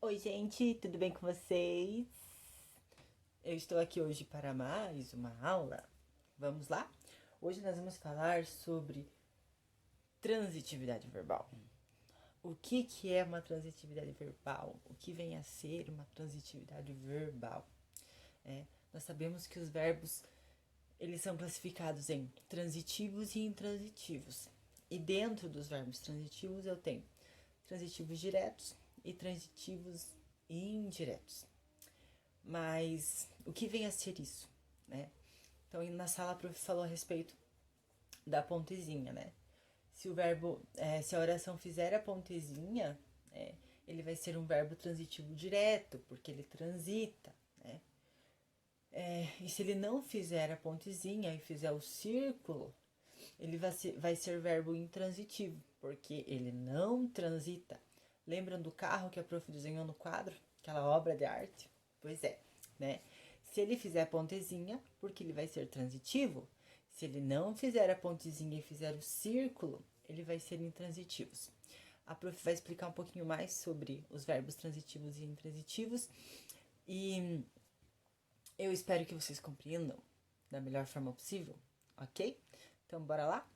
Oi, gente, tudo bem com vocês? Eu estou aqui hoje para mais uma aula. Vamos lá? Hoje nós vamos falar sobre transitividade verbal. O que é uma transitividade verbal? O que vem a ser uma transitividade verbal? Nós sabemos que os verbos eles são classificados em transitivos e intransitivos. E dentro dos verbos transitivos eu tenho transitivos diretos e transitivos indiretos. Mas o que vem a ser isso, né? Então, na sala a prof falou a respeito da pontezinha, né? Se o verbo, se a oração fizer a pontezinha, ele vai ser um verbo transitivo direto, porque ele transita, né? E se ele não fizer a pontezinha e fizer o círculo, ele vai ser verbo intransitivo, porque ele não transita. Lembram do carro que a prof desenhou no quadro? Aquela obra de arte? Pois é, né? Se ele fizer a pontezinha, porque ele vai ser transitivo. Se ele não fizer a pontezinha e fizer o círculo, ele vai ser intransitivo. A prof vai explicar um pouquinho mais sobre os verbos transitivos e intransitivos. E eu espero que vocês compreendam da melhor forma possível, ok? Então, bora lá?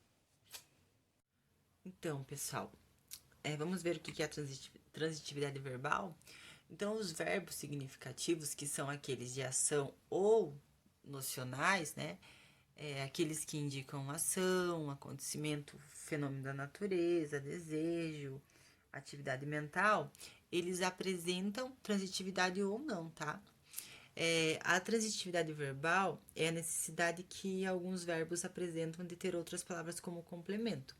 Então, pessoal, vamos ver o que é a transitividade verbal. Então, os verbos significativos, que são aqueles de ação ou nocionais, né? Aqueles que indicam ação, acontecimento, fenômeno da natureza, desejo, atividade mental, eles apresentam transitividade ou não, tá? A transitividade verbal é a necessidade que alguns verbos apresentam de ter outras palavras como complemento.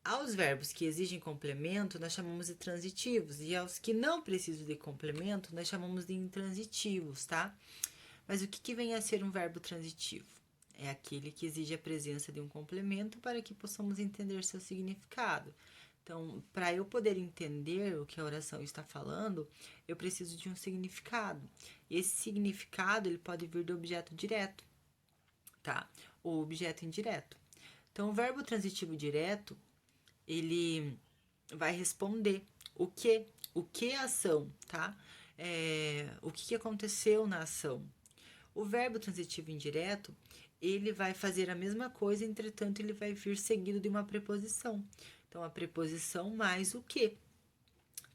Aos verbos que exigem complemento, nós chamamos de transitivos, e aos que não precisam de complemento, nós chamamos de intransitivos, tá? Mas o que vem a ser um verbo transitivo? É aquele que exige a presença de um complemento para que possamos entender seu significado. Então, para eu poder entender o que a oração está falando, eu preciso de um significado. Esse significado ele pode vir do objeto direto, tá? Ou objeto indireto. Então, o verbo transitivo direto ele vai responder o que é a ação, tá? O que aconteceu na ação. O verbo transitivo indireto, ele vai fazer a mesma coisa, entretanto, ele vai vir seguido de uma preposição. Então, a preposição mais o que,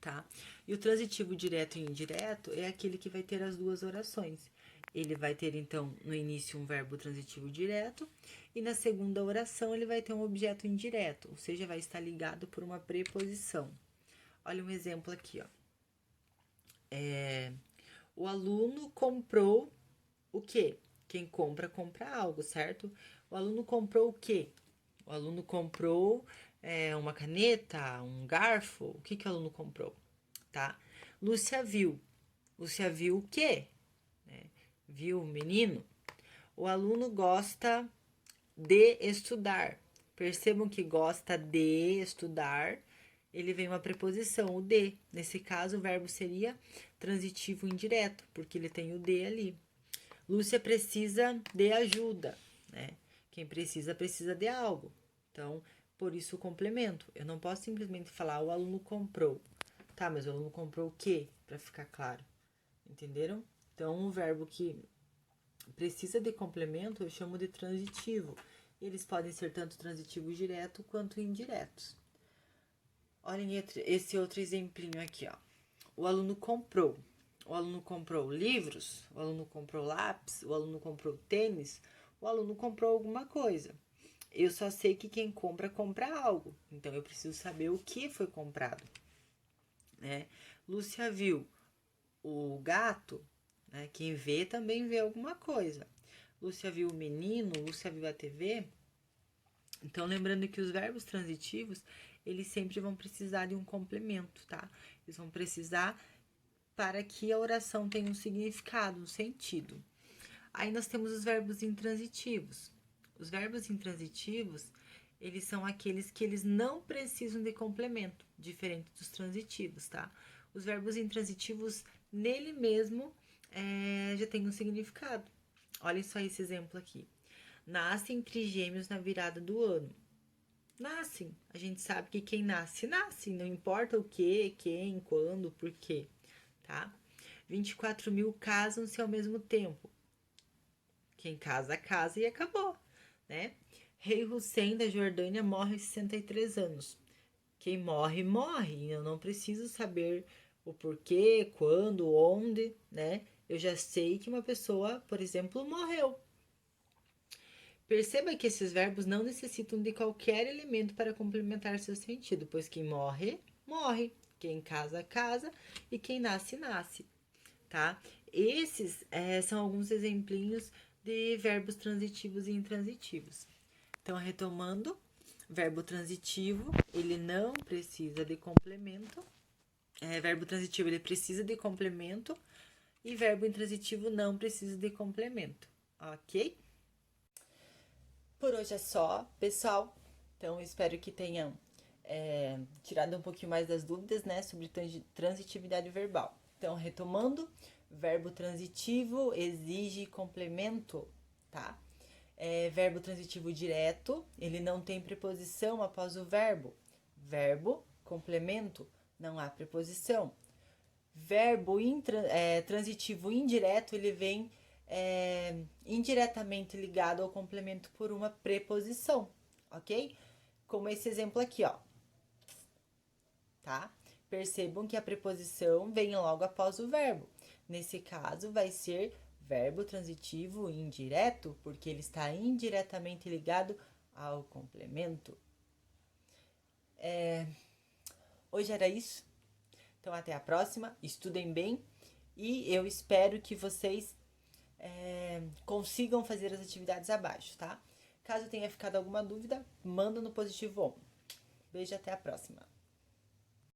tá? E o transitivo direto e indireto é aquele que vai ter as duas orações. Ele vai ter, então, no início um verbo transitivo direto e na segunda oração ele vai ter um objeto indireto, ou seja, vai estar ligado por uma preposição. Olha um exemplo aqui, ó. O aluno comprou o quê? Quem compra, compra algo, certo? O aluno comprou o quê? O aluno comprou uma caneta, um garfo. O que o aluno comprou? Tá? Lúcia viu. Lúcia viu o quê? Viu o menino? O aluno gosta de estudar. Percebam que gosta de estudar. Ele vem uma preposição, o de. Nesse caso, o verbo seria transitivo indireto, porque ele tem o de ali. Lúcia precisa de ajuda, né? Quem precisa, precisa de algo. Então, por isso o complemento. Eu não posso simplesmente falar o aluno comprou. Tá, mas o aluno comprou o quê? Para ficar claro. Entenderam? Então, um verbo que precisa de complemento eu chamo de transitivo. Eles podem ser tanto transitivos direto quanto indiretos. Olhem esse outro exemplinho aqui, ó. O aluno comprou. O aluno comprou livros, o aluno comprou lápis, o aluno comprou tênis, o aluno comprou alguma coisa. Eu só sei que quem compra, compra algo. Então, eu preciso saber o que foi comprado. Né? Lúcia viu o gato, né? Quem vê também vê alguma coisa. Lúcia viu o menino, Lúcia viu a TV. Então, lembrando que os verbos transitivos, eles sempre vão precisar de um complemento, tá? Eles vão precisar para que a oração tenha um significado, um sentido. Aí nós temos os verbos intransitivos. Os verbos intransitivos, eles são aqueles que eles não precisam de complemento, diferente dos transitivos, tá? Os verbos intransitivos, nele mesmo, já tem um significado. Olhem só esse exemplo aqui. Nascem trigêmeos na virada do ano. Nascem. A gente sabe que quem nasce, nasce. Não importa o que, quem, quando, por quê. tá? 24.000 casam-se ao mesmo tempo. Quem casa, casa e acabou, né? Rei Hussein da Jordânia morre aos 63 anos. Quem morre, morre. Eu não preciso saber o porquê, quando, onde, né? Eu já sei que uma pessoa, por exemplo, morreu. Perceba que esses verbos não necessitam de qualquer elemento para complementar seu sentido, pois quem morre, morre. Quem casa, casa. E quem nasce, nasce, tá? Esses são alguns exemplinhos de verbos transitivos e intransitivos. Então, retomando, verbo transitivo, ele não precisa de complemento. Verbo transitivo, ele precisa de complemento. E verbo intransitivo não precisa de complemento, ok? Por hoje é só, pessoal. Então, espero que tenham tirado um pouquinho mais das dúvidas, né, sobre transitividade verbal. Então, retomando, verbo transitivo exige complemento, tá? Verbo transitivo direto, ele não tem preposição após o verbo. Verbo, complemento, não há preposição. Verbo transitivo indireto, ele vem indiretamente ligado ao complemento por uma preposição, ok? Como esse exemplo aqui, ó. Tá? Percebam que a preposição vem logo após o verbo. Nesse caso, vai ser verbo transitivo indireto, porque ele está indiretamente ligado ao complemento. Hoje era isso. Então, até a próxima. Estudem bem e eu espero que vocês consigam fazer as atividades abaixo, tá? Caso tenha ficado alguma dúvida, manda no positivo 1. Beijo, até a próxima.